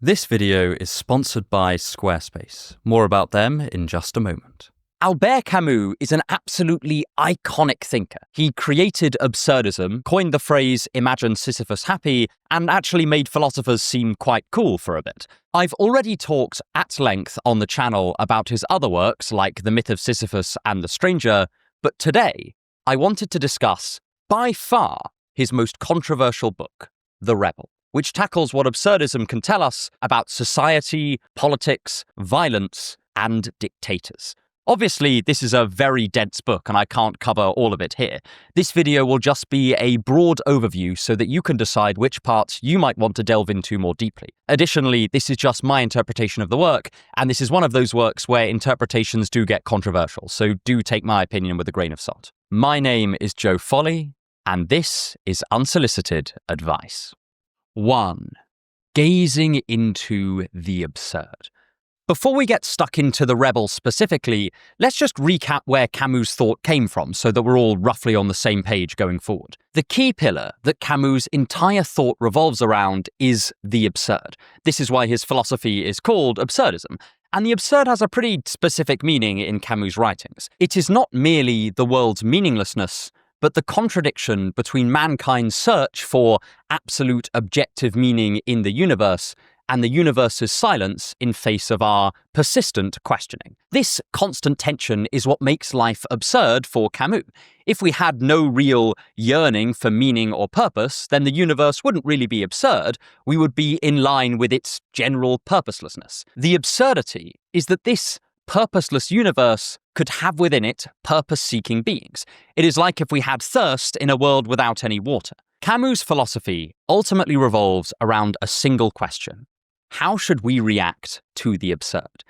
This video is sponsored by Squarespace. More about them in just a moment. Albert Camus is an absolutely iconic thinker. He created absurdism, coined the phrase "imagine Sisyphus happy," and actually made philosophers seem quite cool for a bit. I've already talked at length on the channel about his other works like The Myth of Sisyphus and The Stranger, but today I wanted to discuss, by far, his most controversial book, The Rebel, which tackles what absurdism can tell us about society, politics, violence, and dictators. Obviously, this is a very dense book and I can't cover all of it here. This video will just be a broad overview so that you can decide which parts you might want to delve into more deeply. Additionally, this is just my interpretation of the work, and this is one of those works where interpretations do get controversial, so do take my opinion with a grain of salt. My name is Joe Foley, and this is Unsolicited Advice. 1. Gazing into the absurd. Before we get stuck into The Rebel specifically, let's just recap where Camus' thought came from so that we're all roughly on the same page going forward. The key pillar that Camus' entire thought revolves around is the absurd. This is why his philosophy is called absurdism. And the absurd has a pretty specific meaning in Camus' writings. It is not merely the world's meaninglessness, but the contradiction between mankind's search for absolute objective meaning in the universe and the universe's silence in face of our persistent questioning. This constant tension is what makes life absurd for Camus. If we had no real yearning for meaning or purpose, then the universe wouldn't really be absurd. We would be in line with its general purposelessness. The absurdity is that this purposeless universe could have within it purpose-seeking beings. It is like if we had thirst in a world without any water. Camus' philosophy ultimately revolves around a single question. How should we react to the absurd?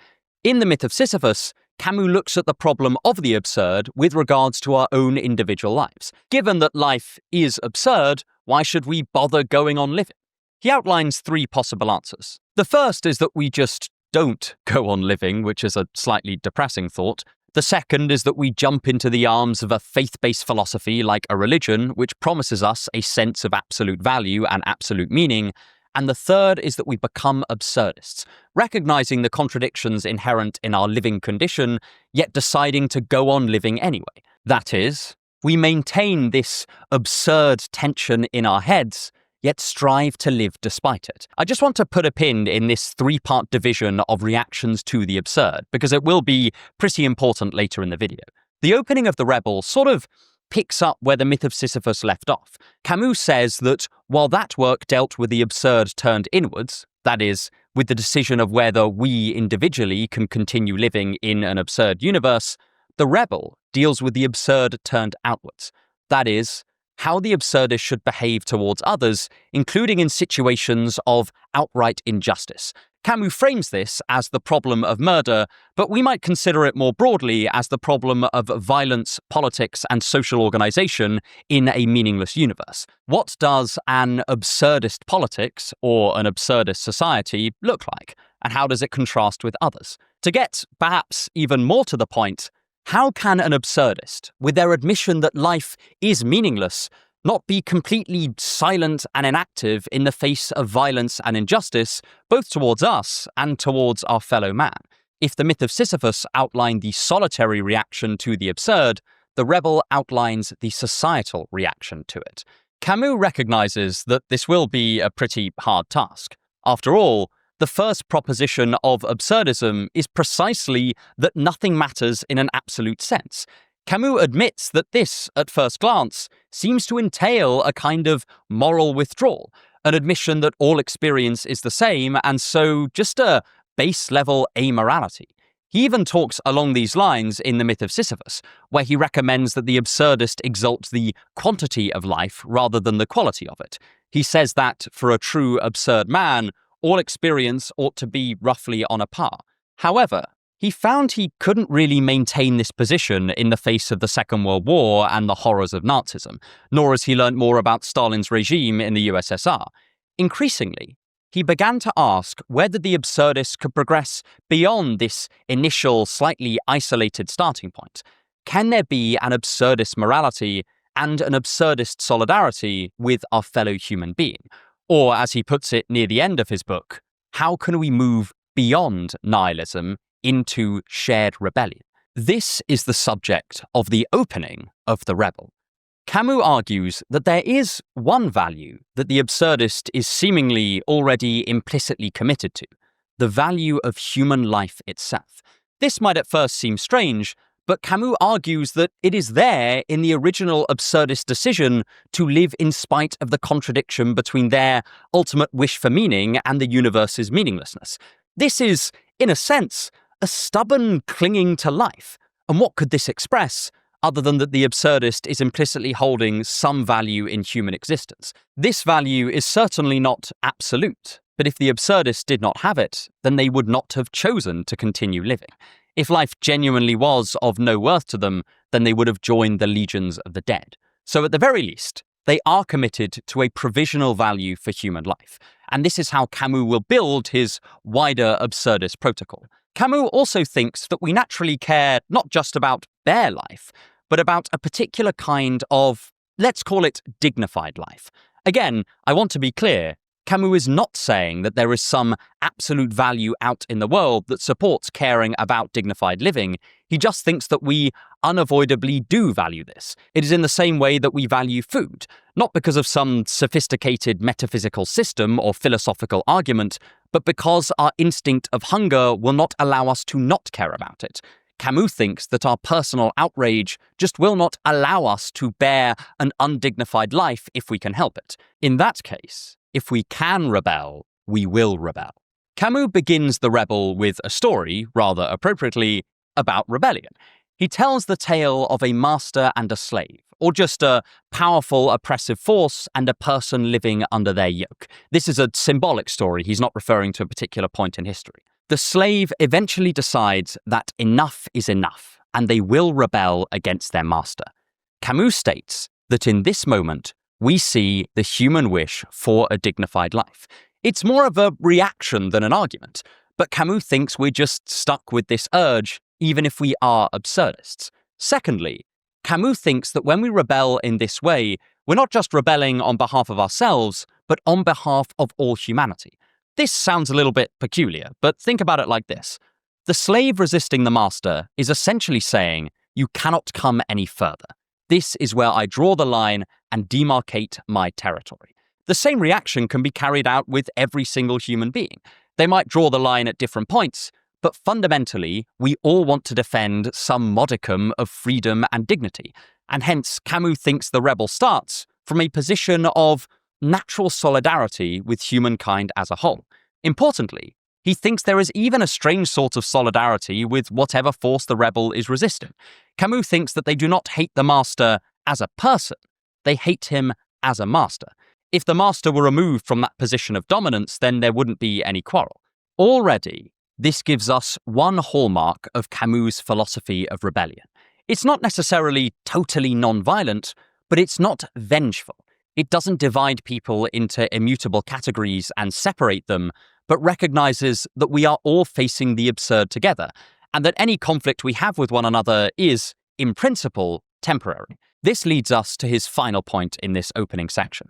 In The Myth of Sisyphus, Camus looks at the problem of the absurd with regards to our own individual lives. Given that life is absurd, why should we bother going on living? He outlines 3 possible answers. The first is that we just don't go on living, which is a slightly depressing thought. The second is that we jump into the arms of a faith-based philosophy like a religion, which promises us a sense of absolute value and absolute meaning. And the third is that we become absurdists, recognizing the contradictions inherent in our living condition, yet deciding to go on living anyway. That is, we maintain this absurd tension in our heads, yet strive to live despite it. I just want to put a pin in this 3-part division of reactions to the absurd, because it will be pretty important later in the video. The opening of The Rebel sort of picks up where The Myth of Sisyphus left off. Camus says that while that work dealt with the absurd turned inwards, that is, with the decision of whether we individually can continue living in an absurd universe, The Rebel deals with the absurd turned outwards. That is, how the absurdist should behave towards others, including in situations of outright injustice. Camus frames this as the problem of murder, but we might consider it more broadly as the problem of violence, politics, and social organization in a meaningless universe. What does an absurdist politics or an absurdist society look like, and how does it contrast with others? To get perhaps even more to the point, how can an absurdist, with their admission that life is meaningless, not be completely silent and inactive in the face of violence and injustice, both towards us and towards our fellow man? If The Myth of Sisyphus outlined the solitary reaction to the absurd, The Rebel outlines the societal reaction to it. Camus recognizes that this will be a pretty hard task. After all, the first proposition of absurdism is precisely that nothing matters in an absolute sense. Camus admits that this, at first glance, seems to entail a kind of moral withdrawal, an admission that all experience is the same, and so just a base-level amorality. He even talks along these lines in The Myth of Sisyphus, where he recommends that the absurdist exalt the quantity of life rather than the quality of it. He says that, for a true absurd man, all experience ought to be roughly on a par. However, he found he couldn't really maintain this position in the face of the Second World War and the horrors of Nazism, nor as he learnt more about Stalin's regime in the USSR. Increasingly, he began to ask whether the absurdist could progress beyond this initial, slightly isolated starting point. Can there be an absurdist morality and an absurdist solidarity with our fellow human being? Or, as he puts it near the end of his book, how can we move beyond nihilism into shared rebellion? This is the subject of the opening of The Rebel. Camus argues that there is one value that the absurdist is seemingly already implicitly committed to, the value of human life itself. This might at first seem strange, but Camus argues that it is there in the original absurdist decision to live in spite of the contradiction between their ultimate wish for meaning and the universe's meaninglessness. This is, in a sense, a stubborn clinging to life. And what could this express, other than that the absurdist is implicitly holding some value in human existence? This value is certainly not absolute, but if the absurdists did not have it, then they would not have chosen to continue living. If life genuinely was of no worth to them, then they would have joined the legions of the dead. So at the very least, they are committed to a provisional value for human life. And this is how Camus will build his wider absurdist protocol. Camus also thinks that we naturally care not just about bare life, but about a particular kind of, let's call it, dignified life. Again, I want to be clear. Camus is not saying that there is some absolute value out in the world that supports caring about dignified living. He just thinks that we unavoidably do value this. It is in the same way that we value food, not because of some sophisticated metaphysical system or philosophical argument, but because our instinct of hunger will not allow us to not care about it. Camus thinks that our personal outrage just will not allow us to bear an undignified life if we can help it. In that case, if we can rebel, we will rebel. Camus begins The Rebel with a story, rather appropriately, about rebellion. He tells the tale of a master and a slave, or just a powerful oppressive force and a person living under their yoke. This is a symbolic story. He's not referring to a particular point in history. The slave eventually decides that enough is enough, and they will rebel against their master. Camus states that in this moment, we see the human wish for a dignified life. It's more of a reaction than an argument, but Camus thinks we're just stuck with this urge, even if we are absurdists. Secondly, Camus thinks that when we rebel in this way, we're not just rebelling on behalf of ourselves, but on behalf of all humanity. This sounds a little bit peculiar, but think about it like this. The slave resisting the master is essentially saying, you cannot come any further. This is where I draw the line and demarcate my territory. The same reaction can be carried out with every single human being. They might draw the line at different points, but fundamentally, we all want to defend some modicum of freedom and dignity. And hence, Camus thinks The Rebel starts from a position of natural solidarity with humankind as a whole. Importantly, he thinks there is even a strange sort of solidarity with whatever force the rebel is resisting. Camus thinks that they do not hate the master as a person, they hate him as a master. If the master were removed from that position of dominance, then there wouldn't be any quarrel. Already, this gives us one hallmark of Camus' philosophy of rebellion. It's not necessarily totally non-violent, but it's not vengeful. It doesn't divide people into immutable categories and separate them, but recognizes that we are all facing the absurd together, and that any conflict we have with one another is, in principle, temporary. This leads us to his final point in this opening section.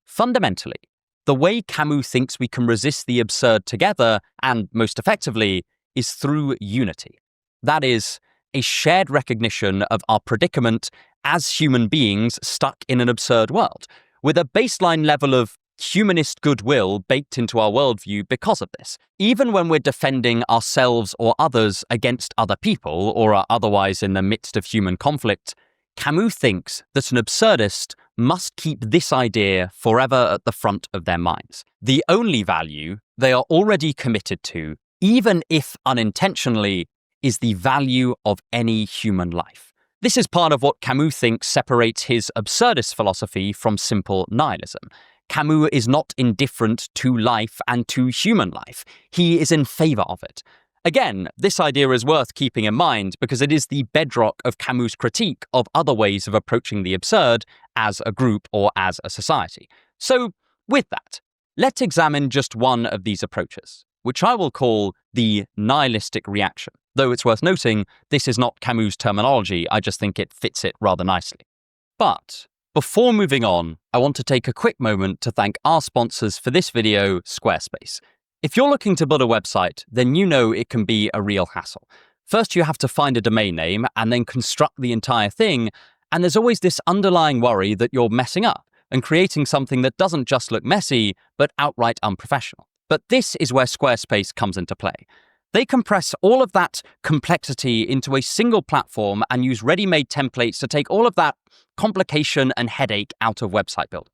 Fundamentally, the way Camus thinks we can resist the absurd together, and most effectively, is through unity. That is, a shared recognition of our predicament as human beings stuck in an absurd world, with a baseline level of humanist goodwill baked into our worldview because of this. Even when we're defending ourselves or others against other people, or are otherwise in the midst of human conflict, Camus thinks that an absurdist must keep this idea forever at the front of their minds. The only value they are already committed to, even if unintentionally, is the value of any human life. This is part of what Camus thinks separates his absurdist philosophy from simple nihilism. Camus is not indifferent to life and to human life. He is in favor of it. Again, this idea is worth keeping in mind because it is the bedrock of Camus' critique of other ways of approaching the absurd as a group or as a society. So, with that, let's examine just one of these approaches, which I will call the nihilistic reaction. Though it's worth noting, this is not Camus' terminology, I just think it fits it rather nicely. But before moving on, I want to take a quick moment to thank our sponsors for this video, Squarespace. If you're looking to build a website, then you know it can be a real hassle. First, you have to find a domain name and then construct the entire thing, and there's always this underlying worry that you're messing up and creating something that doesn't just look messy, but outright unprofessional. But this is where Squarespace comes into play. They compress all of that complexity into a single platform and use ready-made templates to take all of that complication and headache out of website building.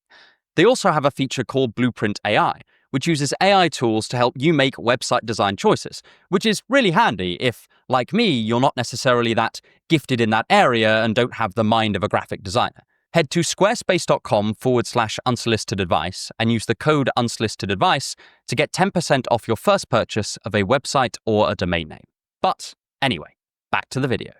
They also have a feature called Blueprint AI, which uses AI tools to help you make website design choices, which is really handy if, like me, you're not necessarily that gifted in that area and don't have the mind of a graphic designer. Head to squarespace.com/unsolicited advice and use the code unsolicited advice to get 10% off your first purchase of a website or a domain name. But anyway, back to the video.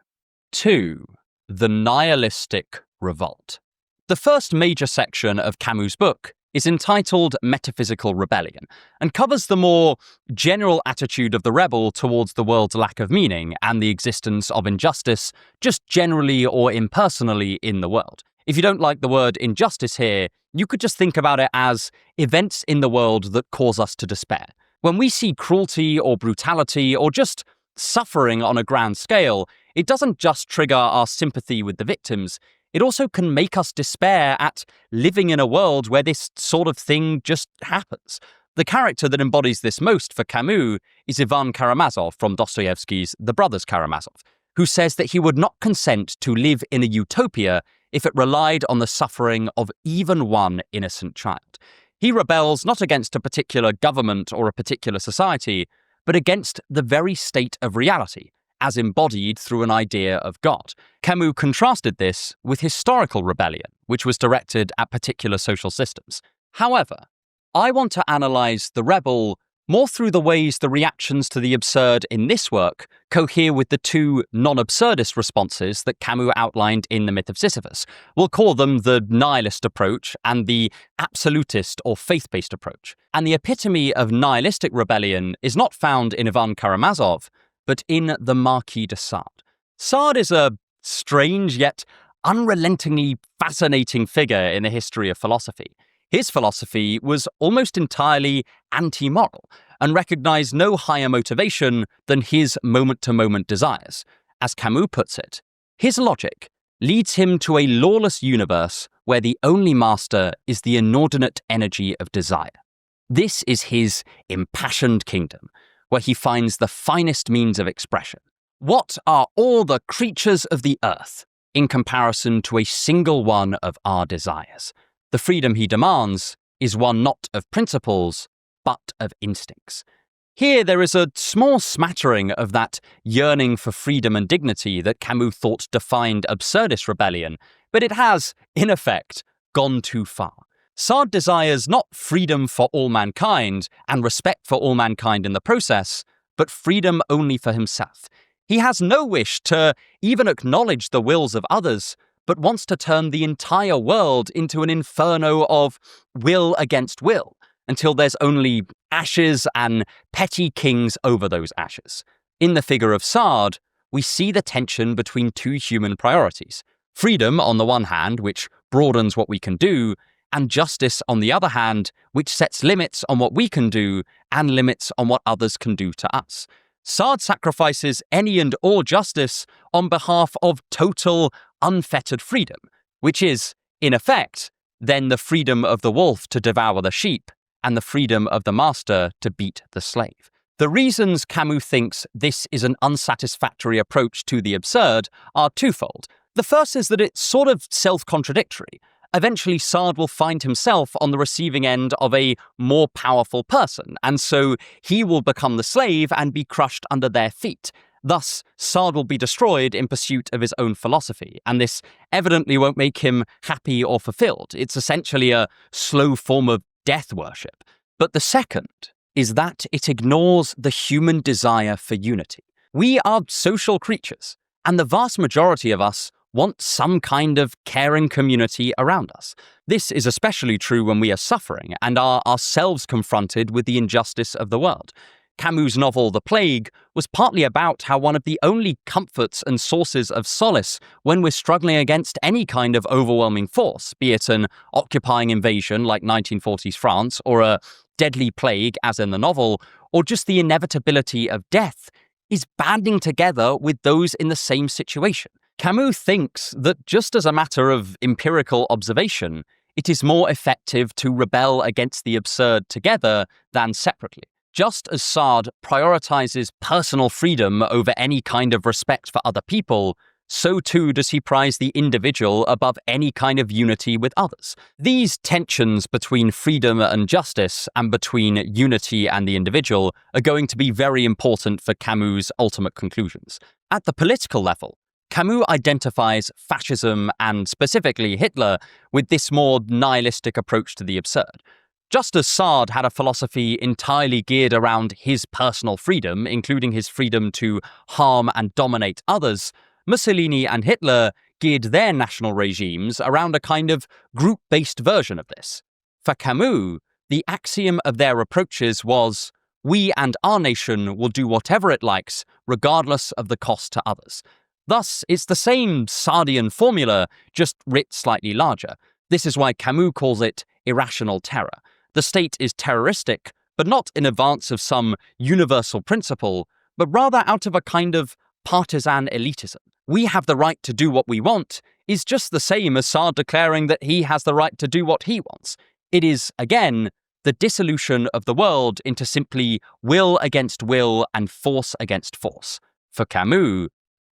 2. The Nihilistic Revolt. The first major section of Camus' book is entitled Metaphysical Rebellion and covers the more general attitude of the rebel towards the world's lack of meaning and the existence of injustice just generally or impersonally in the world. If you don't like the word injustice here, you could just think about it as events in the world that cause us to despair. When we see cruelty or brutality or just suffering on a grand scale, it doesn't just trigger our sympathy with the victims, it also can make us despair at living in a world where this sort of thing just happens. The character that embodies this most for Camus is Ivan Karamazov from Dostoevsky's The Brothers Karamazov, who says that he would not consent to live in a utopia if it relied on the suffering of even one innocent child. He rebels not against a particular government or a particular society, but against the very state of reality, as embodied through an idea of God. Camus contrasted this with historical rebellion, which was directed at particular social systems. However, I want to analyze the rebel more through the ways the reactions to the absurd in this work cohere with the two non-absurdist responses that Camus outlined in The Myth of Sisyphus. We'll call them the nihilist approach and the absolutist or faith-based approach. And the epitome of nihilistic rebellion is not found in Ivan Karamazov, but in the Marquis de Sade. Sade is a strange yet unrelentingly fascinating figure in the history of philosophy. His philosophy was almost entirely anti-moral and recognized no higher motivation than his moment-to-moment desires. As Camus puts it, his logic leads him to a lawless universe where the only master is the inordinate energy of desire. This is his impassioned kingdom, where he finds the finest means of expression. What are all the creatures of the earth in comparison to a single one of our desires? The freedom he demands is one not of principles, but of instincts. Here there is a small smattering of that yearning for freedom and dignity that Camus thought defined absurdist rebellion, but it has, in effect, gone too far. Sade desires not freedom for all mankind and respect for all mankind in the process, but freedom only for himself. He has no wish to even acknowledge the wills of others, but wants to turn the entire world into an inferno of will against will, until there's only ashes and petty kings over those ashes. In the figure of Sade, we see the tension between two human priorities. Freedom on the one hand, which broadens what we can do, and justice on the other hand, which sets limits on what we can do and limits on what others can do to us. Sade sacrifices any and all justice on behalf of total, unfettered freedom, which is, in effect, then the freedom of the wolf to devour the sheep and the freedom of the master to beat the slave. The reasons Camus thinks this is an unsatisfactory approach to the absurd are twofold. The first is that it's sort of self-contradictory. Eventually, Sade will find himself on the receiving end of a more powerful person, and so he will become the slave and be crushed under their feet. Thus, Sade will be destroyed in pursuit of his own philosophy, and this evidently won't make him happy or fulfilled. It's essentially a slow form of death worship. But the second is that it ignores the human desire for unity. We are social creatures, and the vast majority of us want some kind of caring community around us. This is especially true when we are suffering and are ourselves confronted with the injustice of the world. Camus' novel The Plague was partly about how one of the only comforts and sources of solace when we're struggling against any kind of overwhelming force, be it an occupying invasion like 1940s France or a deadly plague, as in the novel, or just the inevitability of death, is banding together with those in the same situation. Camus thinks that just as a matter of empirical observation, it is more effective to rebel against the absurd together than separately. Just as Sade prioritizes personal freedom over any kind of respect for other people, so too does he prize the individual above any kind of unity with others. These tensions between freedom and justice, and between unity and the individual, are going to be very important for Camus' ultimate conclusions. At the political level, Camus identifies fascism, and specifically Hitler, with this more nihilistic approach to the absurd. Just as Sade had a philosophy entirely geared around his personal freedom, including his freedom to harm and dominate others, Mussolini and Hitler geared their national regimes around a kind of group-based version of this. For Camus, the axiom of their approaches was, "We and our nation will do whatever it likes, regardless of the cost to others." Thus, it's the same Sadean formula, just writ slightly larger. This is why Camus calls it irrational terror. The state is terroristic, but not in advance of some universal principle, but rather out of a kind of partisan elitism. We have the right to do what we want is just the same as Sade declaring that he has the right to do what he wants. It is, again, the dissolution of the world into simply will against will and force against force. For Camus,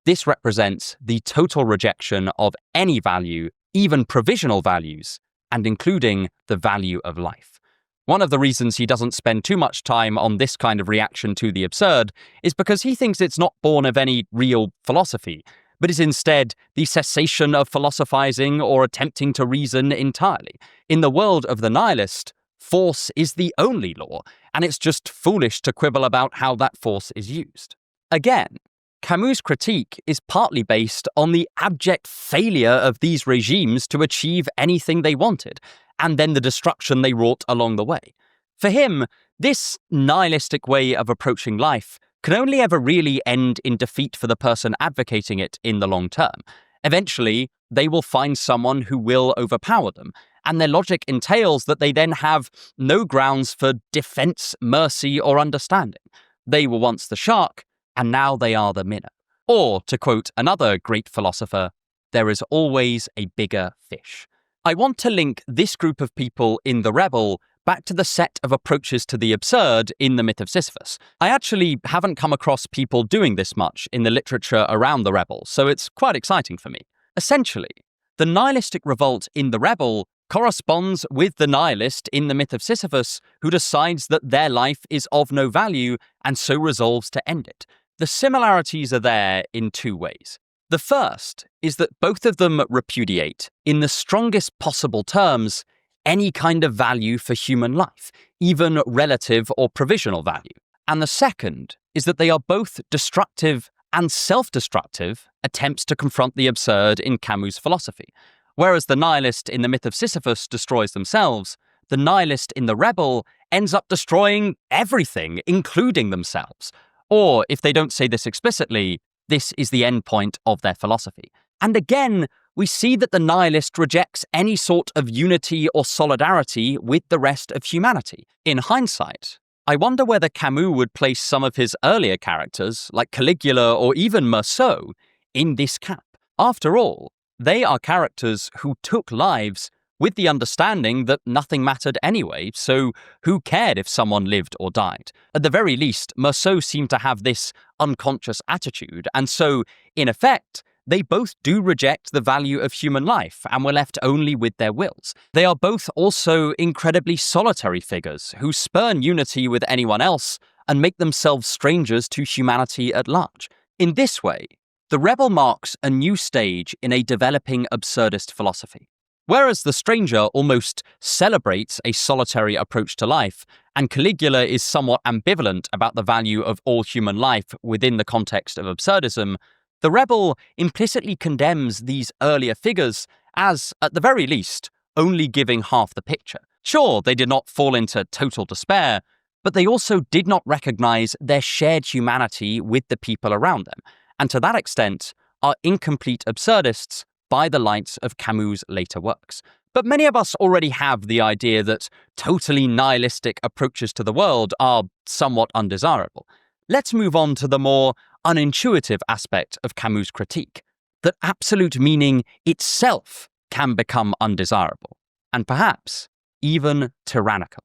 this represents the total rejection of any value, even provisional values, and including the value of life. One of the reasons he doesn't spend too much time on this kind of reaction to the absurd is because he thinks it's not born of any real philosophy, but is instead the cessation of philosophizing or attempting to reason entirely. In the world of the nihilist, force is the only law, and it's just foolish to quibble about how that force is used. Again, Camus' critique is partly based on the abject failure of these regimes to achieve anything they wanted, and then the destruction they wrought along the way. For him, this nihilistic way of approaching life can only ever really end in defeat for the person advocating it in the long term. Eventually, they will find someone who will overpower them, and their logic entails that they then have no grounds for defense, mercy, or understanding. They were once the shark, and now they are the minnow. Or, to quote another great philosopher, there is always a bigger fish. I want to link this group of people in The Rebel back to the set of approaches to the absurd in the Myth of Sisyphus. I actually haven't come across people doing this much in the literature around The Rebel, so it's quite exciting for me. Essentially, the nihilistic revolt in The Rebel corresponds with the nihilist in the Myth of Sisyphus who decides that their life is of no value and so resolves to end it. The similarities are there in two ways. The first is that both of them repudiate, in the strongest possible terms, any kind of value for human life, even relative or provisional value. And the second is that they are both destructive and self-destructive attempts to confront the absurd in Camus' philosophy. Whereas the nihilist in the Myth of Sisyphus destroys themselves, the nihilist in The Rebel ends up destroying everything, including themselves. Or, if they don't say this explicitly, this is the end point of their philosophy. And again, we see that the nihilist rejects any sort of unity or solidarity with the rest of humanity. In hindsight, I wonder whether Camus would place some of his earlier characters, like Caligula or even Meursault, in this camp. After all, they are characters who took lives with the understanding that nothing mattered anyway, so who cared if someone lived or died? At the very least, Meursault seemed to have this unconscious attitude, and so, in effect, they both do reject the value of human life and were left only with their wills. They are both also incredibly solitary figures who spurn unity with anyone else and make themselves strangers to humanity at large. In this way, The Rebel marks a new stage in a developing absurdist philosophy. Whereas The Stranger almost celebrates a solitary approach to life, and Caligula is somewhat ambivalent about the value of all human life within the context of absurdism, The Rebel implicitly condemns these earlier figures as, at the very least, only giving half the picture. Sure, they did not fall into total despair, but they also did not recognize their shared humanity with the people around them, and to that extent are incomplete absurdists by the lights of Camus' later works. But many of us already have the idea that totally nihilistic approaches to the world are somewhat undesirable. Let's move on to the more unintuitive aspect of Camus' critique, that absolute meaning itself can become undesirable, and perhaps even tyrannical.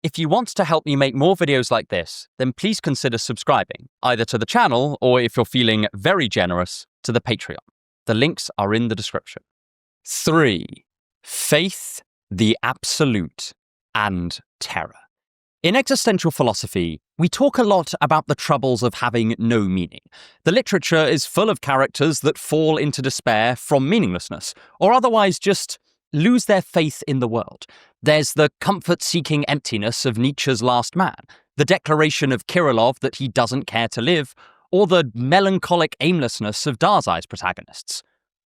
If you want to help me make more videos like this, then please consider subscribing, either to the channel or, if you're feeling very generous, to the Patreon. The links are in the description. 3. Faith, the absolute, and terror. In existential philosophy, we talk a lot about the troubles of having no meaning. The literature is full of characters that fall into despair from meaninglessness, or otherwise just lose their faith in the world. There's the comfort-seeking emptiness of Nietzsche's Last Man, the declaration of Kirillov that he doesn't care to live, or the melancholic aimlessness of Daseil's protagonists.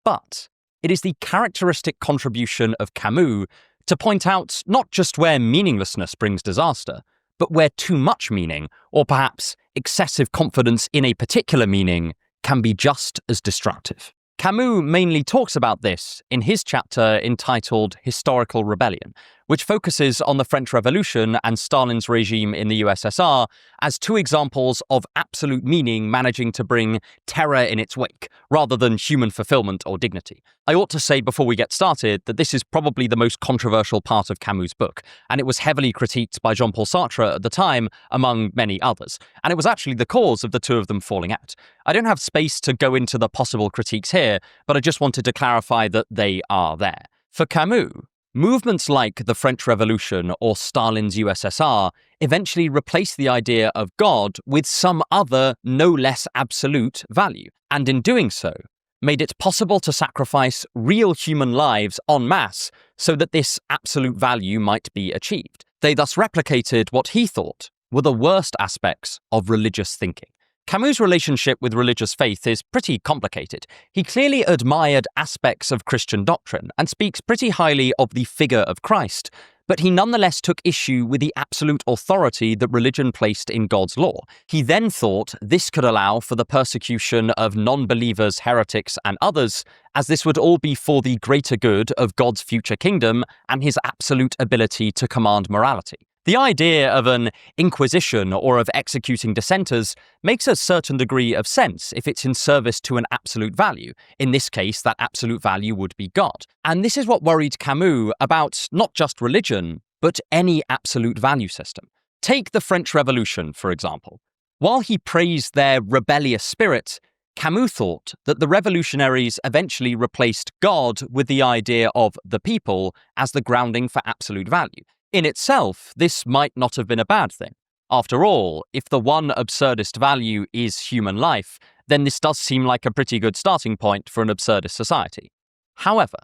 But it is the characteristic contribution of Camus to point out not just where meaninglessness brings disaster, but where too much meaning, or perhaps excessive confidence in a particular meaning, can be just as destructive. Camus mainly talks about this in his chapter entitled Historical Rebellion, which focuses on the French Revolution and Stalin's regime in the USSR as two examples of absolute meaning managing to bring terror in its wake, rather than human fulfillment or dignity. I ought to say before we get started that this is probably the most controversial part of Camus' book, and it was heavily critiqued by Jean-Paul Sartre at the time, among many others, and it was actually the cause of the two of them falling out. I don't have space to go into the possible critiques here, but I just wanted to clarify that they are there. For Camus, movements like the French Revolution or Stalin's USSR eventually replaced the idea of God with some other, no less absolute value, and in doing so, made it possible to sacrifice real human lives en masse so that this absolute value might be achieved. They thus replicated what he thought were the worst aspects of religious thinking. Camus' relationship with religious faith is pretty complicated. He clearly admired aspects of Christian doctrine and speaks pretty highly of the figure of Christ, but he nonetheless took issue with the absolute authority that religion placed in God's law. He then thought this could allow for the persecution of non-believers, heretics, and others, as this would all be for the greater good of God's future kingdom and his absolute ability to command morality. The idea of an inquisition or of executing dissenters makes a certain degree of sense if it's in service to an absolute value. In this case, that absolute value would be God. And this is what worried Camus about not just religion, but any absolute value system. Take the French Revolution, for example. While he praised their rebellious spirit, Camus thought that the revolutionaries eventually replaced God with the idea of the people as the grounding for absolute value. In itself, this might not have been a bad thing. After all, if the one absurdist value is human life, then this does seem like a pretty good starting point for an absurdist society. However,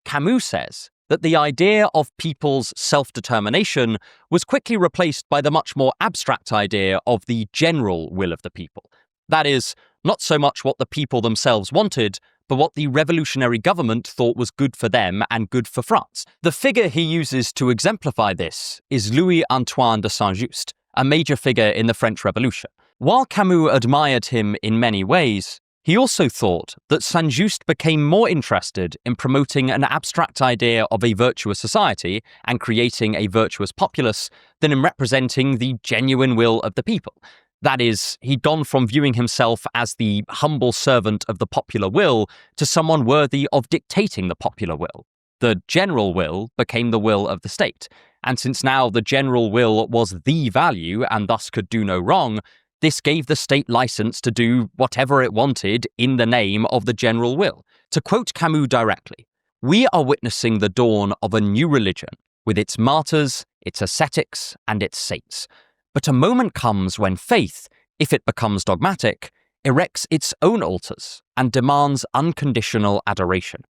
Camus says that the idea of people's self-determination was quickly replaced by the much more abstract idea of the general will of the people. That is, not so much what the people themselves wanted, but what the revolutionary government thought was good for them and good for France. The figure he uses to exemplify this is Louis-Antoine de Saint-Just, a major figure in the French Revolution. While Camus admired him in many ways, he also thought that Saint-Just became more interested in promoting an abstract idea of a virtuous society and creating a virtuous populace than in representing the genuine will of the people. That is, he'd gone from viewing himself as the humble servant of the popular will to someone worthy of dictating the popular will. The general will became the will of the state, and since now the general will was the value and thus could do no wrong, this gave the state license to do whatever it wanted in the name of the general will. To quote Camus directly, "We are witnessing the dawn of a new religion, with its martyrs, its ascetics, and its saints. But a moment comes when faith, if it becomes dogmatic, erects its own altars and demands unconditional adoration.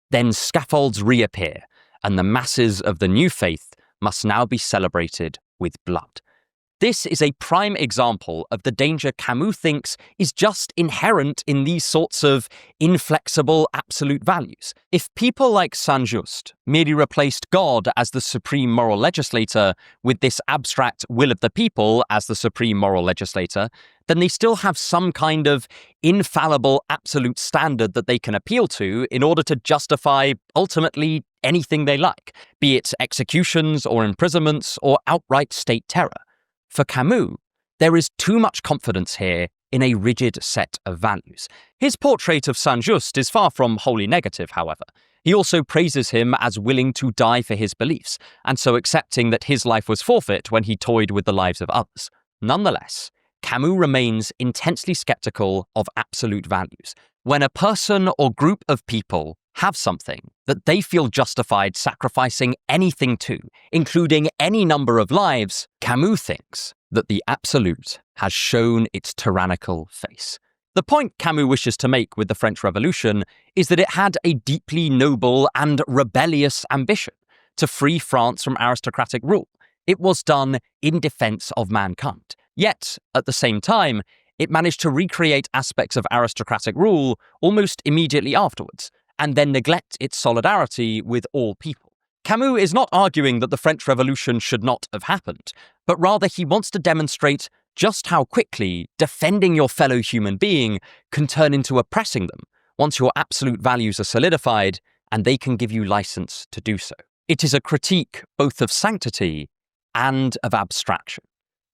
Then scaffolds reappear, and the masses of the new faith must now be celebrated with blood." This is a prime example of the danger Camus thinks is just inherent in these sorts of inflexible absolute values. If people like Saint-Just merely replaced God as the supreme moral legislator with this abstract will of the people as the supreme moral legislator, then they still have some kind of infallible absolute standard that they can appeal to in order to justify, ultimately, anything they like, be it executions or imprisonments or outright state terror. For Camus, there is too much confidence here in a rigid set of values. His portrait of Saint-Just is far from wholly negative, however. He also praises him as willing to die for his beliefs, and so accepting that his life was forfeit when he toyed with the lives of others. Nonetheless, Camus remains intensely skeptical of absolute values. When a person or group of people have something that they feel justified sacrificing anything to, including any number of lives, Camus thinks that the absolute has shown its tyrannical face. The point Camus wishes to make with the French Revolution is that it had a deeply noble and rebellious ambition to free France from aristocratic rule. It was done in defense of mankind. Yet, at the same time, it managed to recreate aspects of aristocratic rule almost immediately afterwards, and then neglect its solidarity with all people. Camus is not arguing that the French Revolution should not have happened, but rather he wants to demonstrate just how quickly defending your fellow human being can turn into oppressing them once your absolute values are solidified and they can give you license to do so. It is a critique both of sanctity and of abstraction.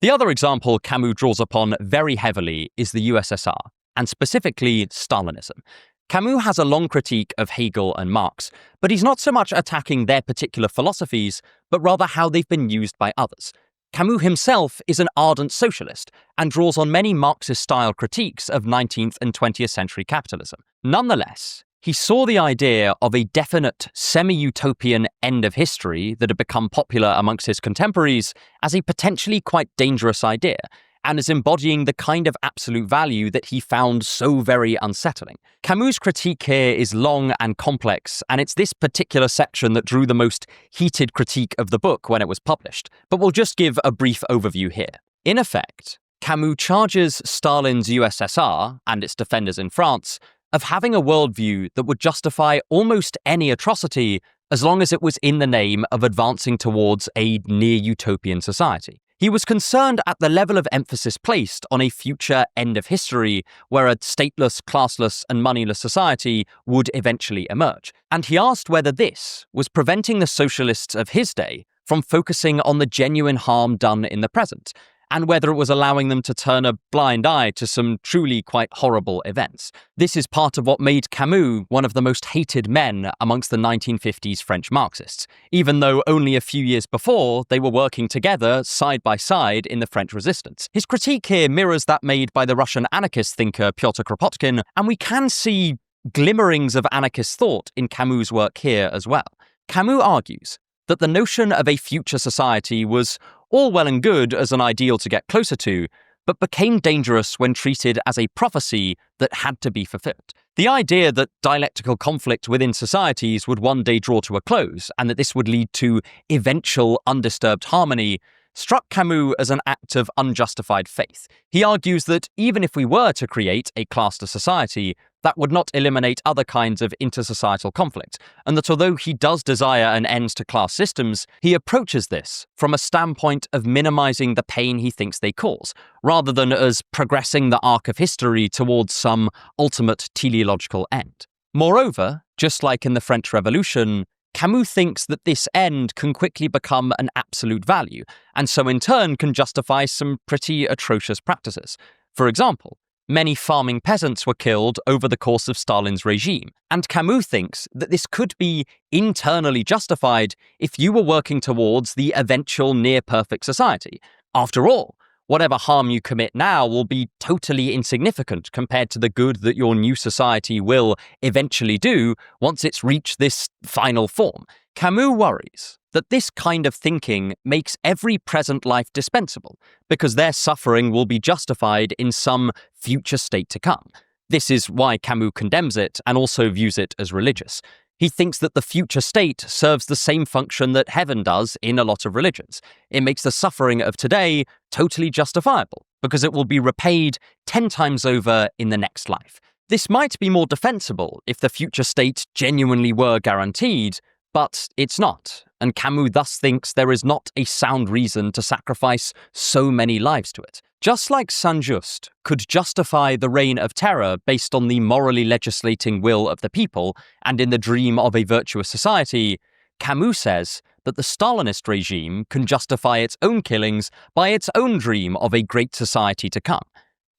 The other example Camus draws upon very heavily is the USSR, and specifically Stalinism. Camus has a long critique of Hegel and Marx, but he's not so much attacking their particular philosophies, but rather how they've been used by others. Camus himself is an ardent socialist and draws on many Marxist-style critiques of 19th and 20th century capitalism. Nonetheless, he saw the idea of a definite semi-utopian end of history that had become popular amongst his contemporaries as a potentially quite dangerous idea, and as embodying the kind of absolute value that he found so very unsettling. Camus' critique here is long and complex, and it's this particular section that drew the most heated critique of the book when it was published, but we'll just give a brief overview here. In effect, Camus charges Stalin's USSR, and its defenders in France, of having a worldview that would justify almost any atrocity as long as it was in the name of advancing towards a near-utopian society. He was concerned at the level of emphasis placed on a future end of history where a stateless, classless, and moneyless society would eventually emerge. And he asked whether this was preventing the socialists of his day from focusing on the genuine harm done in the present, and whether it was allowing them to turn a blind eye to some truly quite horrible events. This is part of what made Camus one of the most hated men amongst the 1950s French Marxists, even though only a few years before they were working together side by side in the French resistance. His critique here mirrors that made by the Russian anarchist thinker Pyotr Kropotkin, and we can see glimmerings of anarchist thought in Camus' work here as well. Camus argues that the notion of a future society was all well and good as an ideal to get closer to, but became dangerous when treated as a prophecy that had to be fulfilled. The idea that dialectical conflict within societies would one day draw to a close, and that this would lead to eventual undisturbed harmony, struck Camus as an act of unjustified faith. He argues that even if we were to create a classless society, that would not eliminate other kinds of intersocietal conflict, and that although he does desire an end to class systems, he approaches this from a standpoint of minimizing the pain he thinks they cause, rather than as progressing the arc of history towards some ultimate teleological end. Moreover, just like in the French Revolution, Camus thinks that this end can quickly become an absolute value, and so in turn can justify some pretty atrocious practices. For example, many farming peasants were killed over the course of Stalin's regime, and Camus thinks that this could be internally justified if you were working towards the eventual near-perfect society. After all, whatever harm you commit now will be totally insignificant compared to the good that your new society will eventually do once it's reached this final form. Camus worries that this kind of thinking makes every present life dispensable, because their suffering will be justified in some future state to come. This is why Camus condemns it and also views it as religious. He thinks that the future state serves the same function that heaven does in a lot of religions. It makes the suffering of today totally justifiable, because it will be repaid 10 times over in the next life. This might be more defensible if the future state genuinely were guaranteed, but it's not, and Camus thus thinks there is not a sound reason to sacrifice so many lives to it. Just like Saint-Just could justify the reign of terror based on the morally legislating will of the people and in the dream of a virtuous society, Camus says that the Stalinist regime can justify its own killings by its own dream of a great society to come.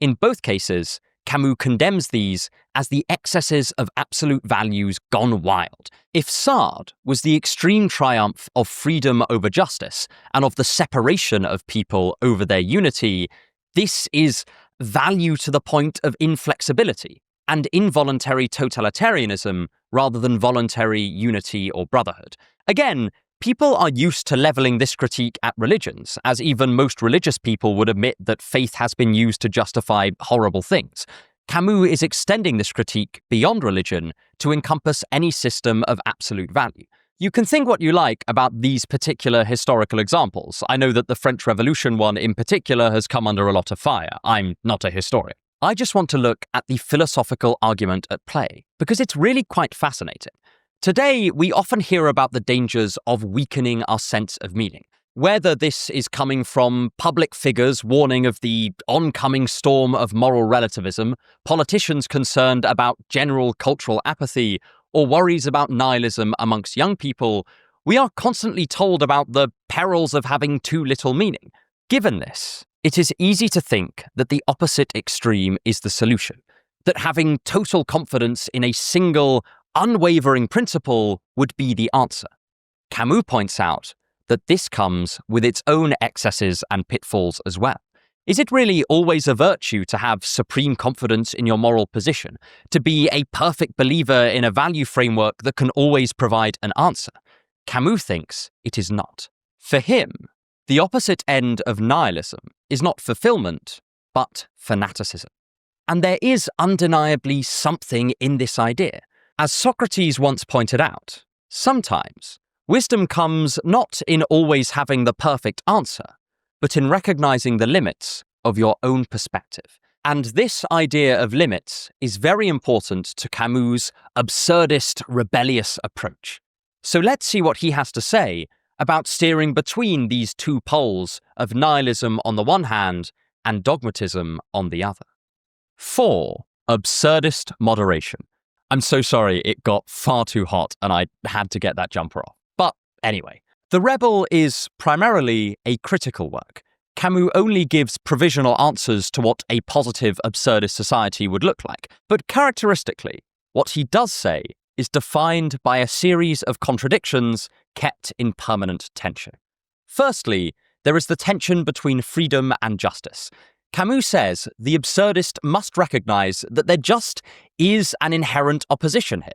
In both cases, Camus condemns these as the excesses of absolute values gone wild. If Sade was the extreme triumph of freedom over justice and of the separation of people over their unity, this is value to the point of inflexibility and involuntary totalitarianism rather than voluntary unity or brotherhood. Again, people are used to leveling this critique at religions, as even most religious people would admit that faith has been used to justify horrible things. Camus is extending this critique beyond religion to encompass any system of absolute value. You can think what you like about these particular historical examples. I know that the French Revolution one in particular has come under a lot of fire. I'm not a historian. I just want to look at the philosophical argument at play, because it's really quite fascinating. Today, we often hear about the dangers of weakening our sense of meaning. Whether this is coming from public figures warning of the oncoming storm of moral relativism, politicians concerned about general cultural apathy, or worries about nihilism amongst young people, we are constantly told about the perils of having too little meaning. Given this, it is easy to think that the opposite extreme is the solution, that having total confidence in a single, unwavering principle would be the answer. Camus points out that this comes with its own excesses and pitfalls as well. Is it really always a virtue to have supreme confidence in your moral position, to be a perfect believer in a value framework that can always provide an answer? Camus thinks it is not. For him, the opposite end of nihilism is not fulfillment, but fanaticism. And there is undeniably something in this idea. As Socrates once pointed out, sometimes wisdom comes not in always having the perfect answer, but in recognizing the limits of your own perspective. And this idea of limits is very important to Camus' absurdist, rebellious approach. So let's see what he has to say about steering between these two poles of nihilism on the one hand and dogmatism on the other. 4. Absurdist moderation. I'm so sorry it got far too hot and I had to get that jumper off. But anyway, The Rebel is primarily a critical work. Camus only gives provisional answers to what a positive absurdist society would look like. But characteristically, what he does say is defined by a series of contradictions kept in permanent tension. Firstly, there is the tension between freedom and justice. Camus says the absurdist must recognize that there just is an inherent opposition here.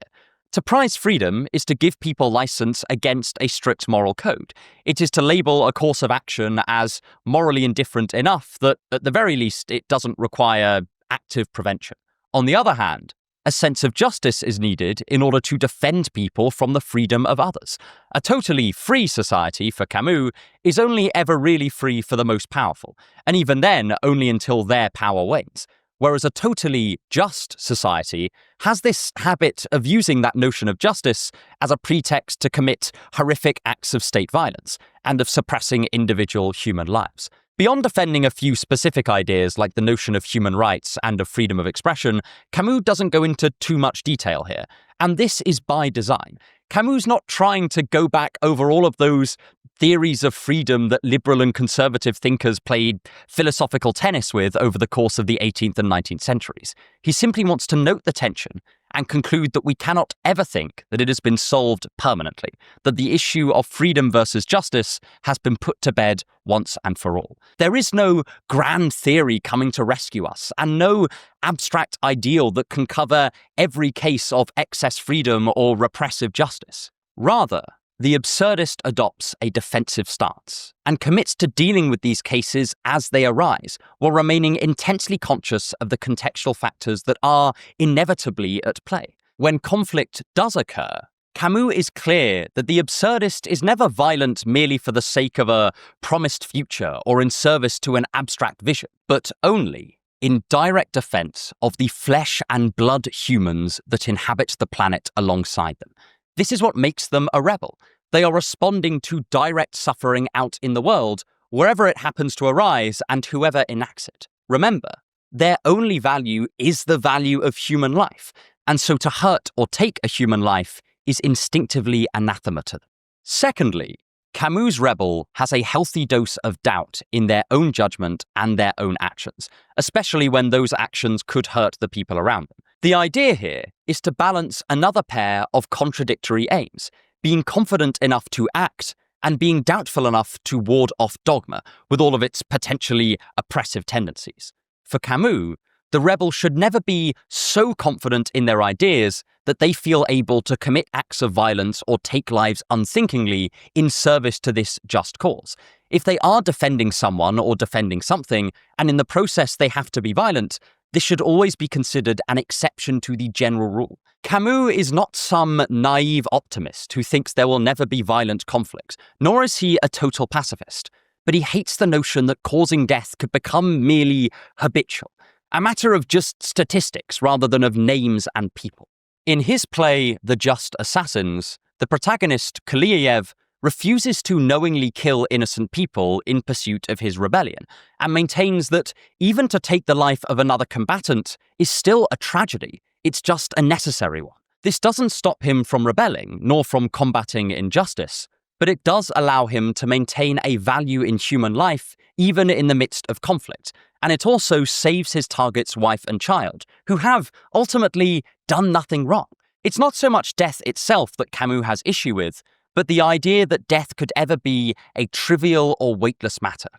To prize freedom is to give people license against a strict moral code. It is to label a course of action as morally indifferent enough that, at the very least, it doesn't require active prevention. On the other hand, a sense of justice is needed in order to defend people from the freedom of others. A totally free society, for Camus, is only ever really free for the most powerful, and even then only until their power wanes. Whereas a totally just society has this habit of using that notion of justice as a pretext to commit horrific acts of state violence and of suppressing individual human lives. Beyond defending a few specific ideas like the notion of human rights and of freedom of expression, Camus doesn't go into too much detail here, and this is by design. Camus not trying to go back over all of those theories of freedom that liberal and conservative thinkers played philosophical tennis with over the course of the 18th and 19th centuries. He simply wants to note the tension and conclude that we cannot ever think that it has been solved permanently, that the issue of freedom versus justice has been put to bed once and for all. There is no grand theory coming to rescue us, and no abstract ideal that can cover every case of excess freedom or repressive justice. Rather, the absurdist adopts a defensive stance and commits to dealing with these cases as they arise, while remaining intensely conscious of the contextual factors that are inevitably at play. When conflict does occur, Camus is clear that the absurdist is never violent merely for the sake of a promised future or in service to an abstract vision, but only in direct defense of the flesh and blood humans that inhabit the planet alongside them. This is what makes them a rebel. They are responding to direct suffering out in the world, wherever it happens to arise and whoever enacts it. Remember, their only value is the value of human life, and so to hurt or take a human life is instinctively anathema to them. Secondly, Camus' Rebel has a healthy dose of doubt in their own judgment and their own actions, especially when those actions could hurt the people around them. The idea here is to balance another pair of contradictory aims, being confident enough to act and being doubtful enough to ward off dogma with all of its potentially oppressive tendencies. For Camus, the rebel should never be so confident in their ideas that they feel able to commit acts of violence or take lives unthinkingly in service to this just cause. If they are defending someone or defending something, and in the process they have to be violent, this should always be considered an exception to the general rule. Camus is not some naive optimist who thinks there will never be violent conflict, nor is he a total pacifist. But he hates the notion that causing death could become merely habitual, a matter of just statistics rather than of names and people. In his play, The Just Assassins, the protagonist, Kaliev, refuses to knowingly kill innocent people in pursuit of his rebellion, and maintains that even to take the life of another combatant is still a tragedy. It's just a necessary one. This doesn't stop him from rebelling, nor from combating injustice, but it does allow him to maintain a value in human life, even in the midst of conflict, and it also saves his target's wife and child, who have, ultimately, done nothing wrong. It's not so much death itself that Camus has issue with, but the idea that death could ever be a trivial or weightless matter,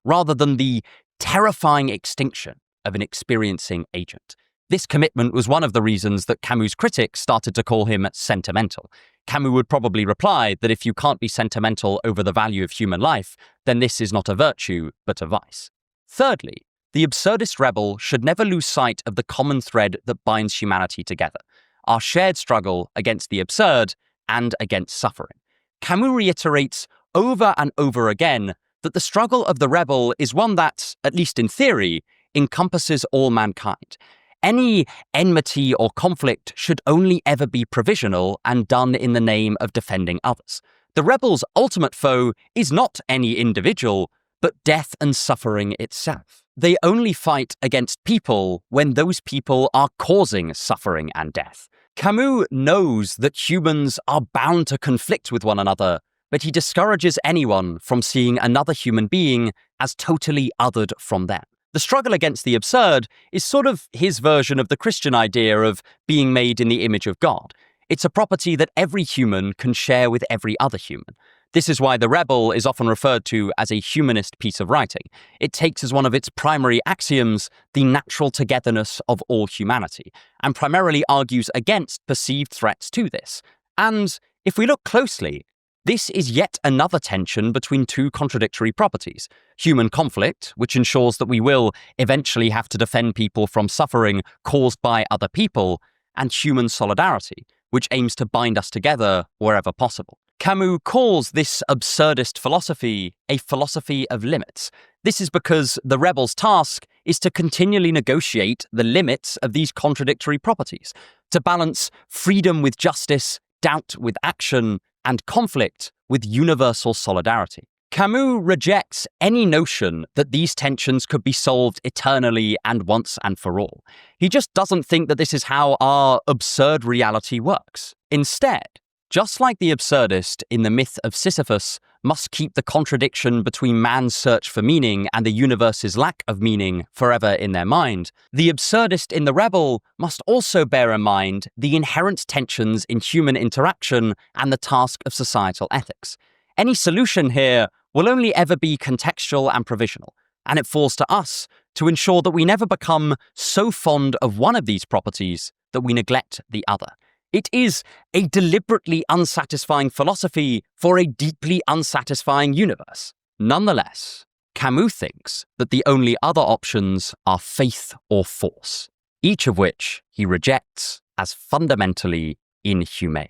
rather than the terrifying extinction of an experiencing agent. This commitment was one of the reasons that Camus' critics started to call him sentimental. Camus would probably reply that if you can't be sentimental over the value of human life, then this is not a virtue, but a vice. Thirdly, the absurdist rebel should never lose sight of the common thread that binds humanity together, our shared struggle against the absurd and against suffering. Camus reiterates over and over again that the struggle of the rebel is one that, at least in theory, encompasses all mankind. Any enmity or conflict should only ever be provisional and done in the name of defending others. The rebel's ultimate foe is not any individual, but death and suffering itself. They only fight against people when those people are causing suffering and death. Camus knows that humans are bound to conflict with one another, but he discourages anyone from seeing another human being as totally othered from them. The struggle against the absurd is sort of his version of the Christian idea of being made in the image of God. It's a property that every human can share with every other human. This is why The Rebel is often referred to as a humanist piece of writing. It takes as one of its primary axioms the natural togetherness of all humanity, and primarily argues against perceived threats to this. And if we look closely, this is yet another tension between two contradictory properties: human conflict, which ensures that we will eventually have to defend people from suffering caused by other people, and human solidarity, which aims to bind us together wherever possible. Camus calls this absurdist philosophy a philosophy of limits. This is because the rebel's task is to continually negotiate the limits of these contradictory properties, to balance freedom with justice, doubt with action, and conflict with universal solidarity. Camus rejects any notion that these tensions could be solved eternally and once and for all. He just doesn't think that this is how our absurd reality works. Instead, just like the absurdist in the Myth of Sisyphus must keep the contradiction between man's search for meaning and the universe's lack of meaning forever in their mind, the absurdist in The Rebel must also bear in mind the inherent tensions in human interaction and the task of societal ethics. Any solution here will only ever be contextual and provisional, and it falls to us to ensure that we never become so fond of one of these properties that we neglect the other. It is a deliberately unsatisfying philosophy for a deeply unsatisfying universe. Nonetheless, Camus thinks that the only other options are faith or force, each of which he rejects as fundamentally inhumane.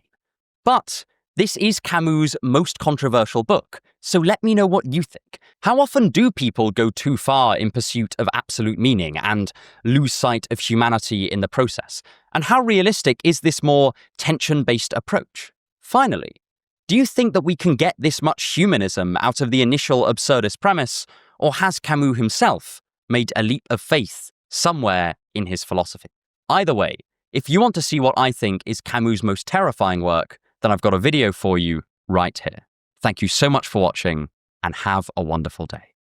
But this is Camus' most controversial book, so let me know what you think. How often do people go too far in pursuit of absolute meaning and lose sight of humanity in the process? And how realistic is this more tension-based approach? Finally, do you think that we can get this much humanism out of the initial absurdist premise, or has Camus himself made a leap of faith somewhere in his philosophy? Either way, if you want to see what I think is Camus' most terrifying work, then I've got a video for you right here. Thank you so much for watching, and have a wonderful day.